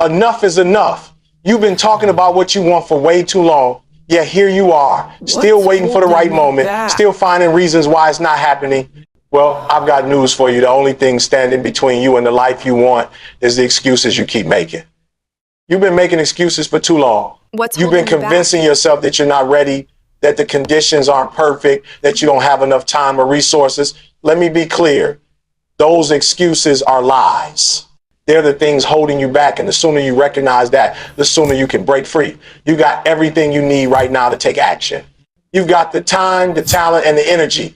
Enough is enough. You've been talking about what you want for way too long. Yeah, here you are, still waiting for the right moment, still finding reasons why it's not happening. Well, I've got news for you. The only thing standing between you and the life you want is the excuses you keep making. You've been making excuses for too long. You've been convincing yourself that you're not ready, that the conditions aren't perfect, that you don't have enough time or resources. Let me be clear. Those excuses are lies. They're the things holding you back. And the sooner you recognize that, the sooner you can break free. You got everything you need right now to take action. You've got the time, the talent, and the energy.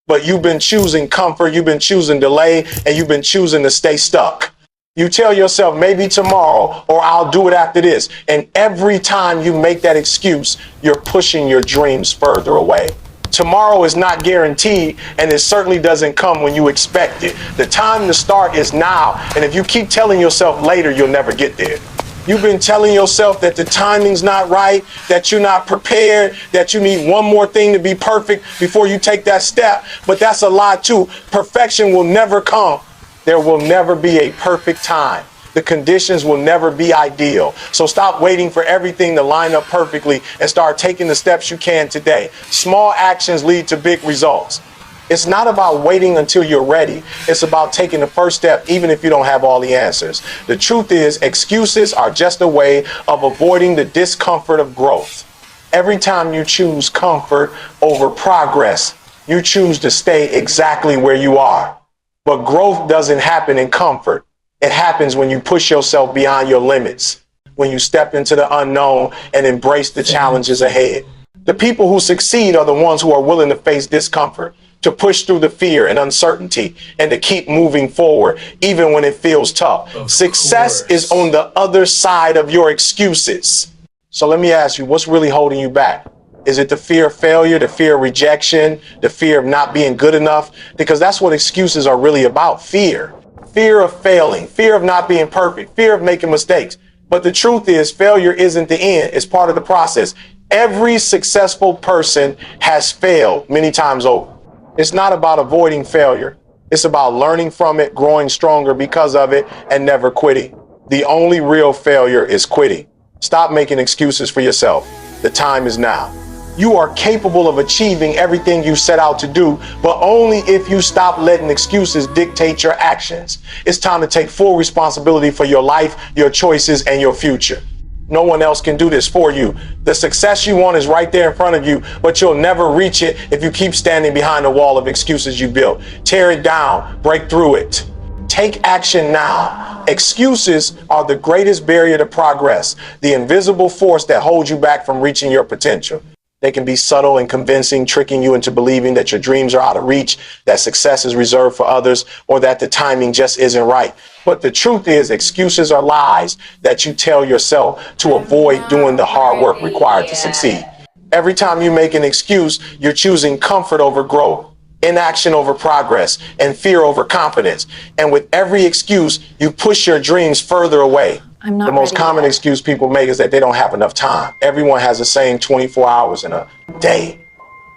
But you've been choosing comfort, you've been choosing delay, and you've been choosing to stay stuck. You tell yourself, maybe tomorrow, or I'll do it after this. And every time you make that excuse, you're pushing your dreams further away. Tomorrow is not guaranteed, and it certainly doesn't come when you expect it. The time to start is now, and if you keep telling yourself later, you'll never get there. You've been telling yourself that the timing's not right, that you're not prepared, that you need one more thing to be perfect before you take that step, but that's a lie too. Perfection will never come. There will never be a perfect time. The conditions will never be ideal. So stop waiting for everything to line up perfectly and start taking the steps you can today. Small actions lead to big results. It's not about waiting until you're ready. It's about taking the first step, even if you don't have all the answers. The truth is, excuses are just a way of avoiding the discomfort of growth. Every time you choose comfort over progress, you choose to stay exactly where you are. But growth doesn't happen in comfort. It happens when you push yourself beyond your limits, when you step into the unknown and embrace the challenges ahead. The people who succeed are the ones who are willing to face discomfort, to push through the fear and uncertainty, and to keep moving forward, even when it feels tough. Success is on the other side of your excuses. So let me ask you, what's really holding you back? Is it the fear of failure, the fear of rejection, the fear of not being good enough? Because that's what excuses are really about, fear. Fear of failing, fear of not being perfect, fear of making mistakes. But the truth is, failure isn't the end, it's part of the process. Every successful person has failed many times over. It's not about avoiding failure. It's about learning from it, growing stronger because of it, and never quitting. The only real failure is quitting. Stop making excuses for yourself. The time is now. You are capable of achieving everything you set out to do, but only if you stop letting excuses dictate your actions. It's time to take full responsibility for your life, your choices, and your future. No one else can do this for you. The success you want is right there in front of you, but you'll never reach it if you keep standing behind the wall of excuses you built. Tear it down, break through it. Take action now. Excuses are the greatest barrier to progress, the invisible force that holds you back from reaching your potential. They can be subtle and convincing, tricking you into believing that your dreams are out of reach, that success is reserved for others, or that the timing just isn't right. But the truth is, excuses are lies that you tell yourself to avoid doing the hard work required to succeed. Every time you make an excuse, you're choosing comfort over growth, inaction over progress, and fear over confidence. And with every excuse, you push your dreams further away. The most common excuse people make is that they don't have enough time. Everyone has the same 24 hours in a day.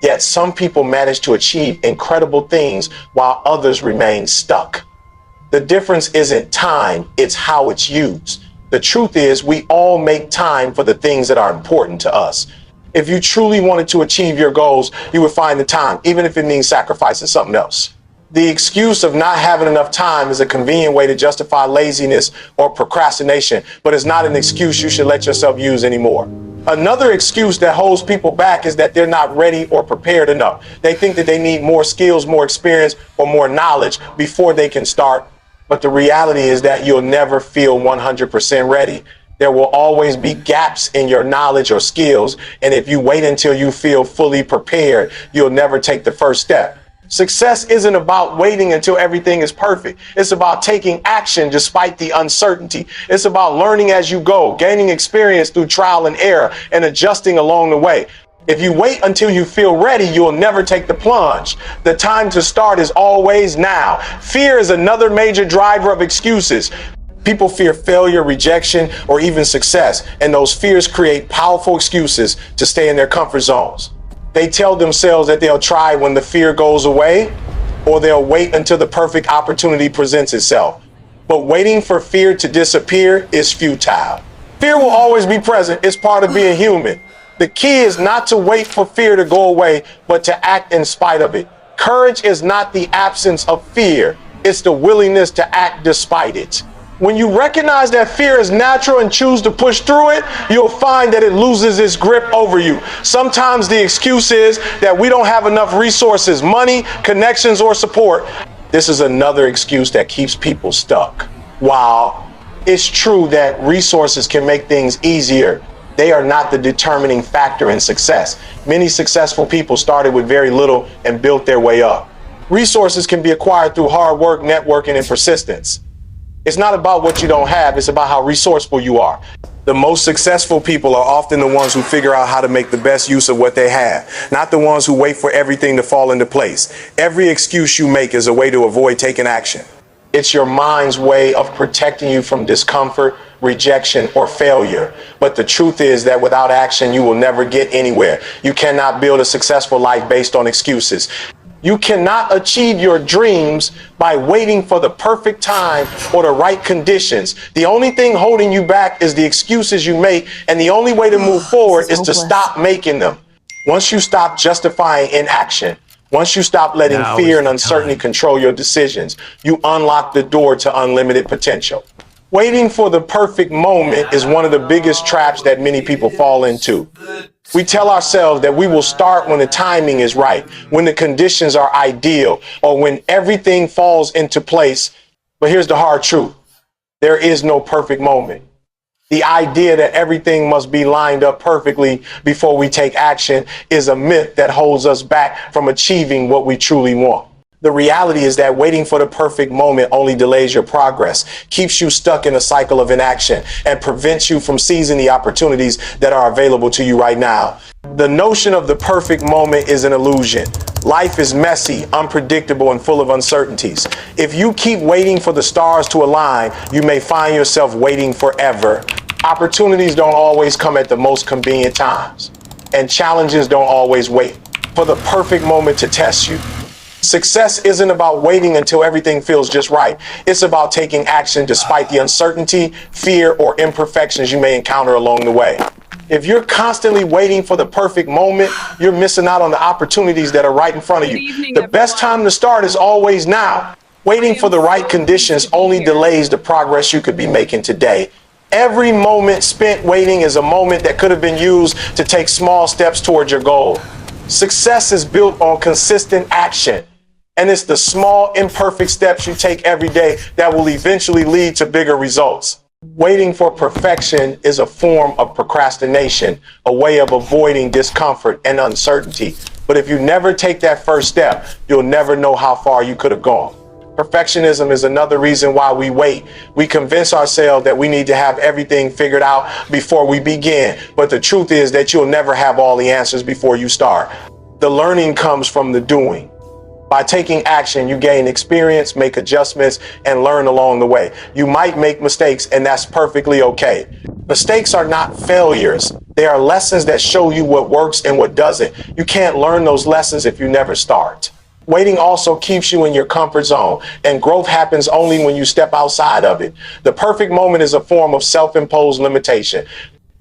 Yet some people manage to achieve incredible things while others remain stuck. The difference isn't time, it's how it's used. The truth is, we all make time for the things that are important to us. If you truly wanted to achieve your goals, you would find the time, even if it means sacrificing something else. The excuse of not having enough time is a convenient way to justify laziness or procrastination, but it's not an excuse you should let yourself use anymore. Another excuse that holds people back is that they're not ready or prepared enough. They think that they need more skills, more experience, or more knowledge before they can start. But the reality is that you'll never feel 100% ready. There will always be gaps in your knowledge or skills. And if you wait until you feel fully prepared, you'll never take the first step. Success isn't about waiting until everything is perfect. It's about taking action despite the uncertainty. It's about learning as you go, gaining experience through trial and error, and adjusting along the way. If you wait until you feel ready, you'll never take the plunge. The time to start is always now. Fear is another major driver of excuses. People fear failure, rejection, or even success, and those fears create powerful excuses to stay in their comfort zones. They tell themselves that they'll try when the fear goes away, or they'll wait until the perfect opportunity presents itself. But waiting for fear to disappear is futile. Fear will always be present. It's part of being human. The key is not to wait for fear to go away, but to act in spite of it. Courage is not the absence of fear. It's the willingness to act despite it. When you recognize that fear is natural and choose to push through it, you'll find that it loses its grip over you. Sometimes the excuse is that we don't have enough resources, money, connections, or support. This is another excuse that keeps people stuck. While it's true that resources can make things easier, they are not the determining factor in success. Many successful people started with very little and built their way up. Resources can be acquired through hard work, networking, and persistence. It's not about what you don't have, it's about how resourceful you are. The most successful people are often the ones who figure out how to make the best use of what they have, not the ones who wait for everything to fall into place. Every excuse you make is a way to avoid taking action. It's your mind's way of protecting you from discomfort, rejection, or failure. But the truth is that without action, you will never get anywhere. You cannot build a successful life based on excuses. You cannot achieve your dreams by waiting for the perfect time or the right conditions. The only thing holding you back is the excuses you make, and the only way to move forward is to stop making them. Once you stop justifying inaction, once you stop letting fear and uncertainty control your decisions, you unlock the door to unlimited potential. Waiting for the perfect moment is one of the biggest traps that many people fall into. We tell ourselves that we will start when the timing is right, when the conditions are ideal, or when everything falls into place. But here's the hard truth. There is no perfect moment. The idea that everything must be lined up perfectly before we take action is a myth that holds us back from achieving what we truly want. The reality is that waiting for the perfect moment only delays your progress, keeps you stuck in a cycle of inaction, and prevents you from seizing the opportunities that are available to you right now. The notion of the perfect moment is an illusion. Life is messy, unpredictable, and full of uncertainties. If you keep waiting for the stars to align, you may find yourself waiting forever. Opportunities don't always come at the most convenient times, and challenges don't always wait for the perfect moment to test you. Success isn't about waiting until everything feels just right. It's about taking action despite the uncertainty, fear, or imperfections you may encounter along the way. If you're constantly waiting for the perfect moment, you're missing out on the opportunities that are right in front of you. The best time to start is always now. Waiting for the right conditions only delays the progress you could be making today. Every moment spent waiting is a moment that could have been used to take small steps towards your goal. Success is built on consistent action. And it's the small, imperfect steps you take every day that will eventually lead to bigger results. Waiting for perfection is a form of procrastination, a way of avoiding discomfort and uncertainty. But if you never take that first step, you'll never know how far you could have gone. Perfectionism is another reason why we wait. We convince ourselves that we need to have everything figured out before we begin. But the truth is that you'll never have all the answers before you start. The learning comes from the doing. By taking action, you gain experience, make adjustments, and learn along the way. You might make mistakes, and that's perfectly okay. Mistakes are not failures. They are lessons that show you what works and what doesn't. You can't learn those lessons if you never start. Waiting also keeps you in your comfort zone, and growth happens only when you step outside of it. The perfect moment is a form of self-imposed limitation.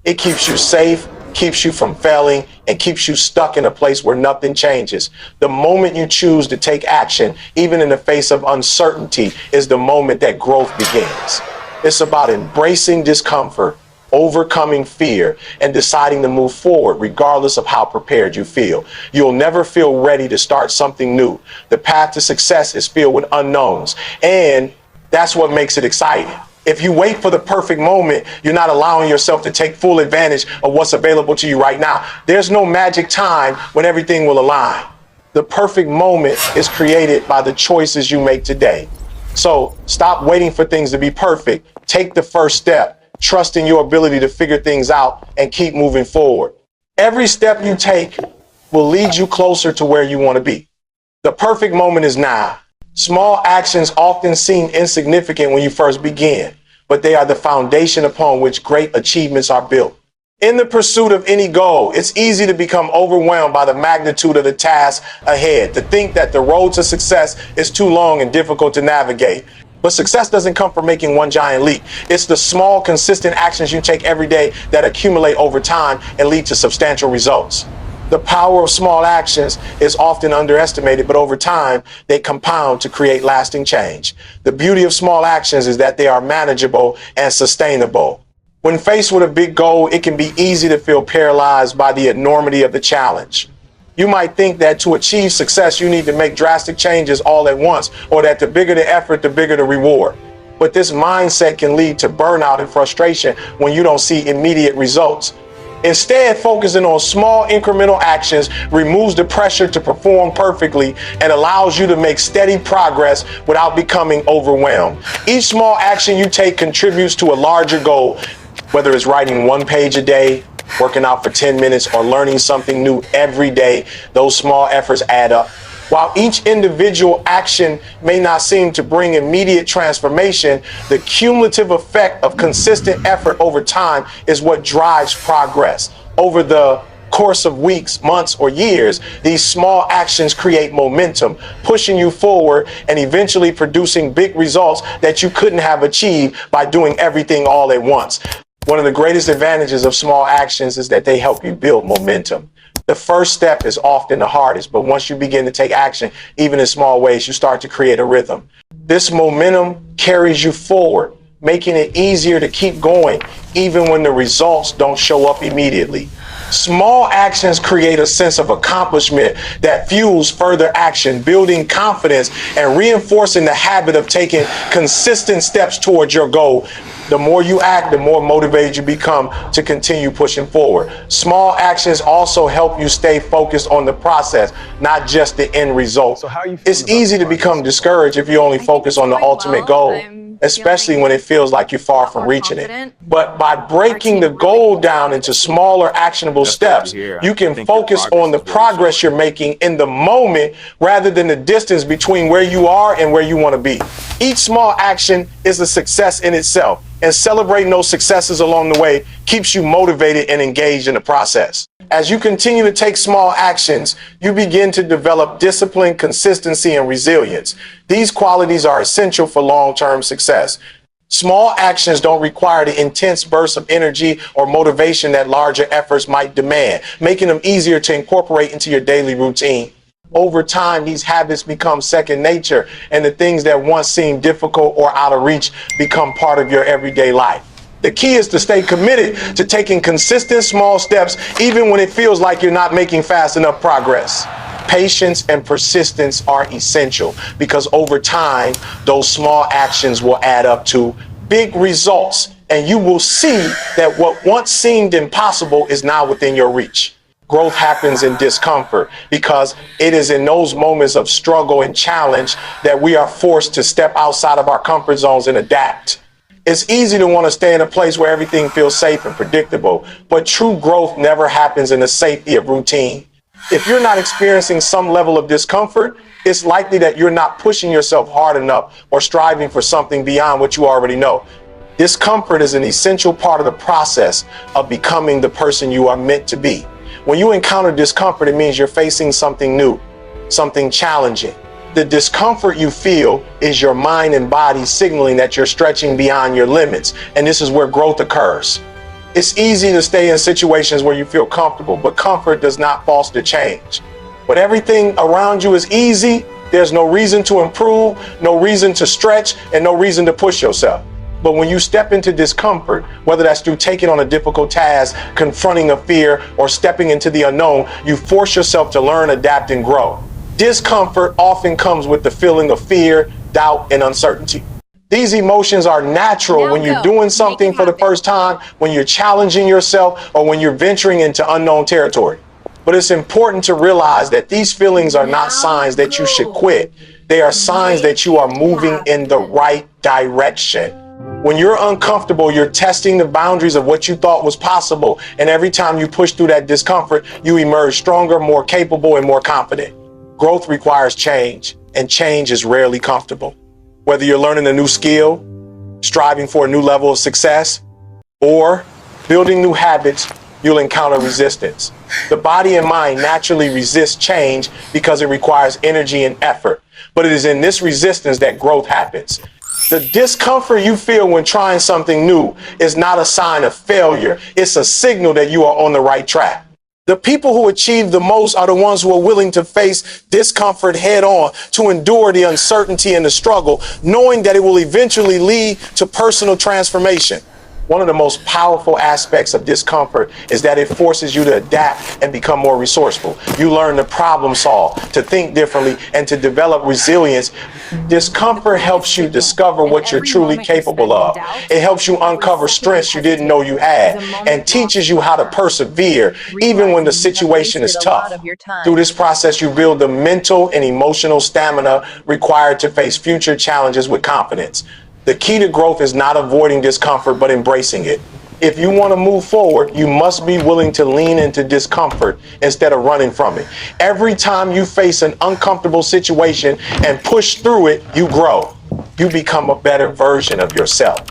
It keeps you safe, keeps you from failing, and keeps you stuck in a place where nothing changes. The moment you choose to take action, even in the face of uncertainty, is the moment that growth begins. It's about embracing discomfort, overcoming fear, and deciding to move forward regardless of how prepared you feel. You'll never feel ready to start something new. The path to success is filled with unknowns, and that's what makes it exciting. If you wait for the perfect moment, you're not allowing yourself to take full advantage of what's available to you right now. There's no magic time when everything will align. The perfect moment is created by the choices you make today. So stop waiting for things to be perfect. Take the first step, trust in your ability to figure things out, and keep moving forward. Every step you take will lead you closer to where you want to be. The perfect moment is now. Small actions often seem insignificant when you first begin, but they are the foundation upon which great achievements are built. In the pursuit of any goal, it's easy to become overwhelmed by the magnitude of the task ahead, to think that the road to success is too long and difficult to navigate. But success doesn't come from making one giant leap. It's the small, consistent actions you take every day that accumulate over time and lead to substantial results. The power of small actions is often underestimated, but over time, they compound to create lasting change. The beauty of small actions is that they are manageable and sustainable. When faced with a big goal, it can be easy to feel paralyzed by the enormity of the challenge. You might think that to achieve success, you need to make drastic changes all at once, or that the bigger the effort, the bigger the reward. But this mindset can lead to burnout and frustration when you don't see immediate results. Instead, focusing on small incremental actions removes the pressure to perform perfectly and allows you to make steady progress without becoming overwhelmed. Each small action you take contributes to a larger goal, whether it's writing 1 page a day, working out for 10 minutes, or learning something new every day. Those small efforts add up. While each individual action may not seem to bring immediate transformation, the cumulative effect of consistent effort over time is what drives progress. Over the course of weeks, months, or years, these small actions create momentum, pushing you forward and eventually producing big results that you couldn't have achieved by doing everything all at once. One of the greatest advantages of small actions is that they help you build momentum. The first step is often the hardest, but once you begin to take action, even in small ways, you start to create a rhythm. This momentum carries you forward, making it easier to keep going, even when the results don't show up immediately. Small actions create a sense of accomplishment that fuels further action, building confidence and reinforcing the habit of taking consistent steps towards your goal. The more you act, the more motivated you become to continue pushing forward. Small actions also help you stay focused on the process, not just the end result. It's easy to become discouraged if you only focus on the ultimate goal, especially when it feels like you're far from reaching it. But by breaking the goal down into smaller actionable steps, you can focus on the progress you're making in the moment rather than the distance between where you are and where you want to be. Each small action is a success in itself, and celebrating those successes along the way keeps you motivated and engaged in the process. As you continue to take small actions, you begin to develop discipline, consistency, and resilience. These qualities are essential for long-term success. Small actions don't require the intense bursts of energy or motivation that larger efforts might demand, making them easier to incorporate into your daily routine. Over time, these habits become second nature, and the things that once seemed difficult or out of reach become part of your everyday life. The key is to stay committed to taking consistent small steps, even when it feels like you're not making fast enough progress. Patience and persistence are essential because over time, those small actions will add up to big results, and you will see that what once seemed impossible is now within your reach. Growth happens in discomfort because it is in those moments of struggle and challenge that we are forced to step outside of our comfort zones and adapt. It's easy to want to stay in a place where everything feels safe and predictable, but true growth never happens in the safety of routine. If you're not experiencing some level of discomfort, it's likely that you're not pushing yourself hard enough or striving for something beyond what you already know. Discomfort is an essential part of the process of becoming the person you are meant to be. When you encounter discomfort, it means you're facing something new, something challenging. The discomfort you feel is your mind and body signaling that you're stretching beyond your limits, and this is where growth occurs. It's easy to stay in situations where you feel comfortable, but comfort does not foster change. When everything around you is easy, there's no reason to improve, no reason to stretch, and no reason to push yourself. But when you step into discomfort, whether that's through taking on a difficult task, confronting a fear, or stepping into the unknown, you force yourself to learn, adapt, and grow. Discomfort often comes with the feeling of fear, doubt, and uncertainty. These emotions are natural when you're doing something for the first time, when you're challenging yourself, or when you're venturing into unknown territory. But it's important to realize that these feelings are not signs that you should quit. They are signs that you are moving in the right direction. When you're uncomfortable, you're testing the boundaries of what you thought was possible. And every time you push through that discomfort, you emerge stronger, more capable, and more confident. Growth requires change, and change is rarely comfortable. Whether you're learning a new skill, striving for a new level of success, or building new habits, you'll encounter resistance. The body and mind naturally resist change because it requires energy and effort. But it is in this resistance that growth happens. The discomfort you feel when trying something new is not a sign of failure. It's a signal that you are on the right track. The people who achieve the most are the ones who are willing to face discomfort head on, to endure the uncertainty and the struggle, knowing that it will eventually lead to personal transformation. One of the most powerful aspects of discomfort is that it forces you to adapt and become more resourceful. You learn to problem solve, to think differently, and to develop resilience. Discomfort helps you discover what you're truly capable of. It helps you uncover strengths you didn't know you had, and teaches you how to persevere even when the situation is tough. Through this process, you build the mental and emotional stamina required to face future challenges with confidence. The key to growth is not avoiding discomfort, but embracing it. If you want to move forward, you must be willing to lean into discomfort instead of running from it. Every time you face an uncomfortable situation and push through it, you grow. You become a better version of yourself.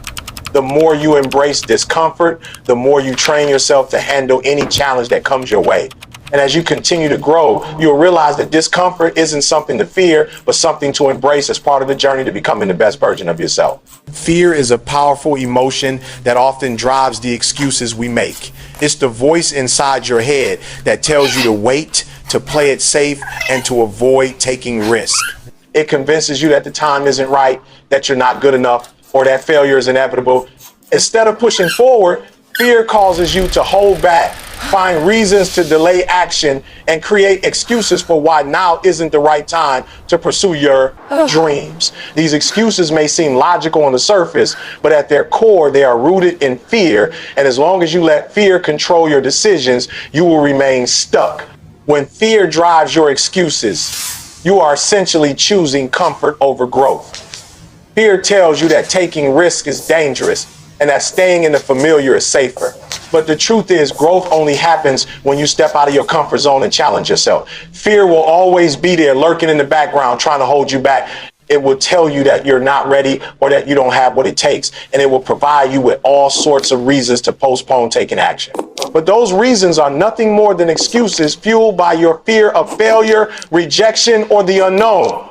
The more you embrace discomfort, the more you train yourself to handle any challenge that comes your way. And as you continue to grow, you'll realize that discomfort isn't something to fear, but something to embrace as part of the journey to becoming the best version of yourself. Fear is a powerful emotion that often drives the excuses we make. It's the voice inside your head that tells you to wait, to play it safe, and to avoid taking risk. It convinces you that the time isn't right, that you're not good enough, or that failure is inevitable. Instead of pushing forward, fear causes you to hold back, find reasons to delay action, and create excuses for why now isn't the right time to pursue your dreams. These excuses may seem logical on the surface, but at their core, they are rooted in fear. And as long as you let fear control your decisions, you will remain stuck. When fear drives your excuses, you are essentially choosing comfort over growth. Fear tells you that taking risk is dangerous and that staying in the familiar is safer. But the truth is, growth only happens when you step out of your comfort zone and challenge yourself. Fear will always be there, lurking in the background, trying to hold you back. It will tell you that you're not ready or that you don't have what it takes. And it will provide you with all sorts of reasons to postpone taking action. But those reasons are nothing more than excuses fueled by your fear of failure, rejection, or the unknown.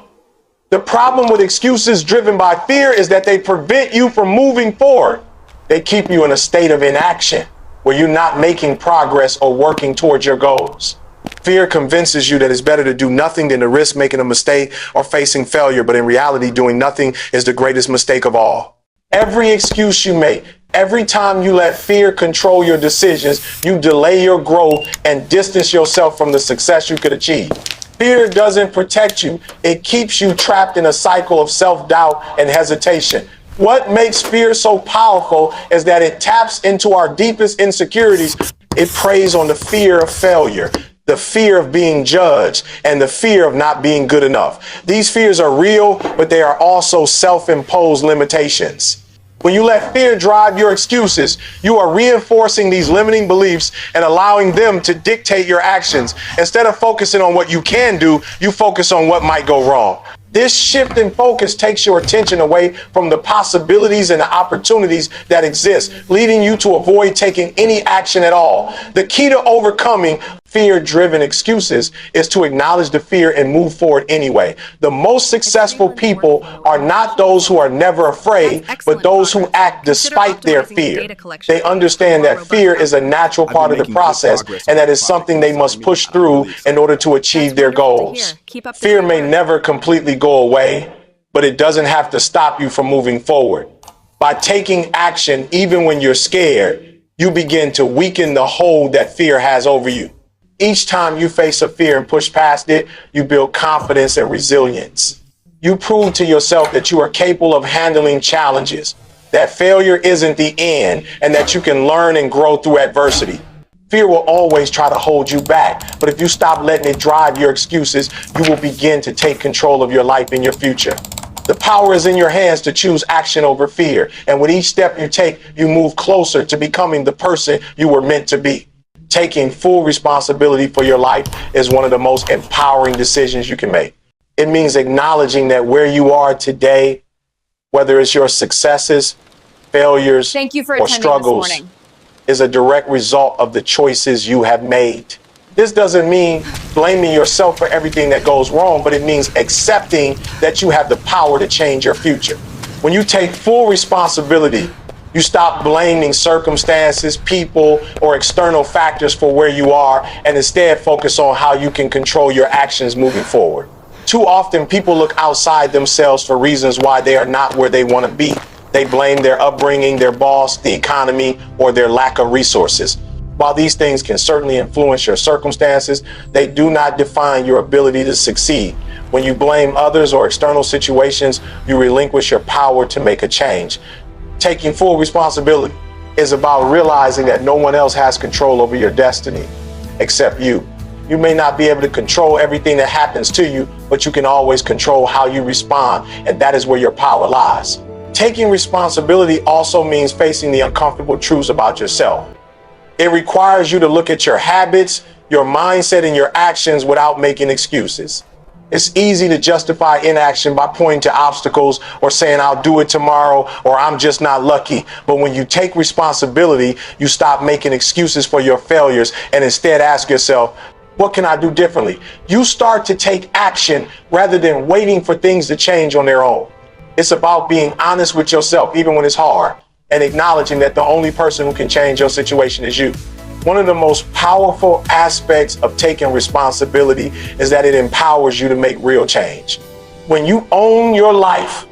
The problem with excuses driven by fear is that they prevent you from moving forward. They keep you in a state of inaction, where you're not making progress or working towards your goals. Fear convinces you that it's better to do nothing than to risk making a mistake or facing failure, but in reality, doing nothing is the greatest mistake of all. Every excuse you make, every time you let fear control your decisions, you delay your growth and distance yourself from the success you could achieve. Fear doesn't protect you. It keeps you trapped in a cycle of self-doubt and hesitation. What makes fear so powerful is that it taps into our deepest insecurities. It preys on the fear of failure, the fear of being judged, and the fear of not being good enough. These fears are real, but they are also self-imposed limitations. When you let fear drive your excuses, you are reinforcing these limiting beliefs and allowing them to dictate your actions. Instead of focusing on what you can do, you focus on what might go wrong. This shift in focus takes your attention away from the possibilities and the opportunities that exist, leading you to avoid taking any action at all. The key to overcoming fear-driven excuses is to acknowledge the fear and move forward anyway. The most successful people are not those who are never afraid, but those who act despite their fear. They understand that fear is a natural part of the process and that it's something they must push through in order to achieve their goals. Fear may never completely go away, but it doesn't have to stop you from moving forward. By taking action, even when you're scared, you begin to weaken the hold that fear has over you. Each time you face a fear and push past it, you build confidence and resilience. You prove to yourself that you are capable of handling challenges, that failure isn't the end, and that you can learn and grow through adversity. Fear will always try to hold you back, but if you stop letting it drive your excuses, you will begin to take control of your life and your future. The power is in your hands to choose action over fear, and with each step you take, you move closer to becoming the person you were meant to be. Taking full responsibility for your life is one of the most empowering decisions you can make. It means acknowledging that where you are today, whether it's your successes, failures, or struggles, is a direct result of the choices you have made. This doesn't mean blaming yourself for everything that goes wrong, but it means accepting that you have the power to change your future. When you take full responsibility, you stop blaming circumstances, people, or external factors for where you are, and instead focus on how you can control your actions moving forward. Too often, people look outside themselves for reasons why they are not where they want to be. They blame their upbringing, their boss, the economy, or their lack of resources. While these things can certainly influence your circumstances, they do not define your ability to succeed. When you blame others or external situations, you relinquish your power to make a change. Taking full responsibility is about realizing that no one else has control over your destiny except you. You may not be able to control everything that happens to you, but you can always control how you respond, and that is where your power lies. Taking responsibility also means facing the uncomfortable truths about yourself. It requires you to look at your habits, your mindset, and your actions without making excuses. It's easy to justify inaction by pointing to obstacles or saying, I'll do it tomorrow, or I'm just not lucky. But when you take responsibility, you stop making excuses for your failures and instead ask yourself, what can I do differently? You start to take action rather than waiting for things to change on their own. It's about being honest with yourself, even when it's hard, and acknowledging that the only person who can change your situation is you. One of the most powerful aspects of taking responsibility is that it empowers you to make real change. When you own your life,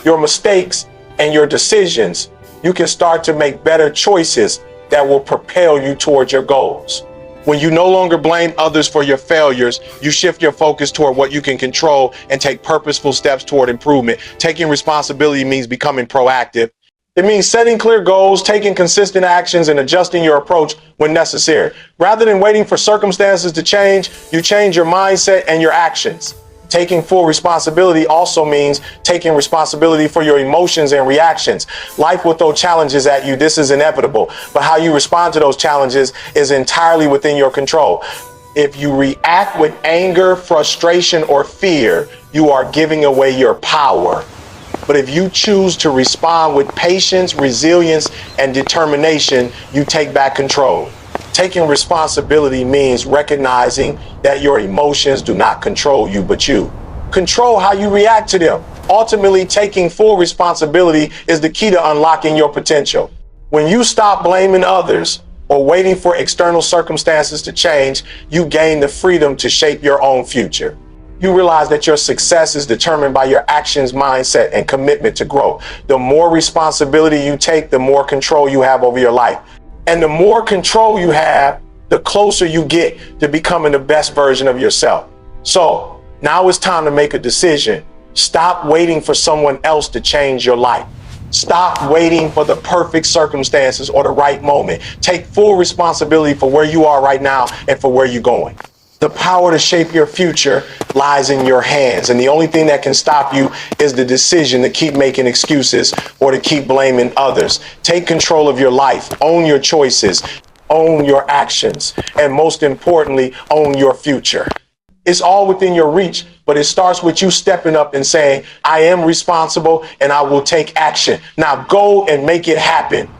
your mistakes, and your decisions, you can start to make better choices that will propel you towards your goals. When you no longer blame others for your failures, you shift your focus toward what you can control and take purposeful steps toward improvement. Taking responsibility means becoming proactive. It means setting clear goals, taking consistent actions, and adjusting your approach when necessary. Rather than waiting for circumstances to change, you change your mindset and your actions. Taking full responsibility also means taking responsibility for your emotions and reactions. Life will throw challenges at you. This is inevitable. But how you respond to those challenges is entirely within your control. If you react with anger, frustration, or fear, you are giving away your power. But if you choose to respond with patience, resilience, and determination, you take back control. Taking responsibility means recognizing that your emotions do not control you, but you. Control how you react to them. Ultimately, taking full responsibility is the key to unlocking your potential. When you stop blaming others or waiting for external circumstances to change, you gain the freedom to shape your own future. You realize that your success is determined by your actions, mindset, and commitment to growth. The more responsibility you take, the more control you have over your life. And the more control you have, the closer you get to becoming the best version of yourself. So now it's time to make a decision. Stop waiting for someone else to change your life. Stop waiting for the perfect circumstances or the right moment. Take full responsibility for where you are right now and for where you're going. The power to shape your future lies in your hands, and the only thing that can stop you is the decision to keep making excuses or to keep blaming others. Take control of your life, own your choices, own your actions, and most importantly, own your future. It's all within your reach, but it starts with you stepping up and saying, I am responsible and I will take action. Now go and make it happen.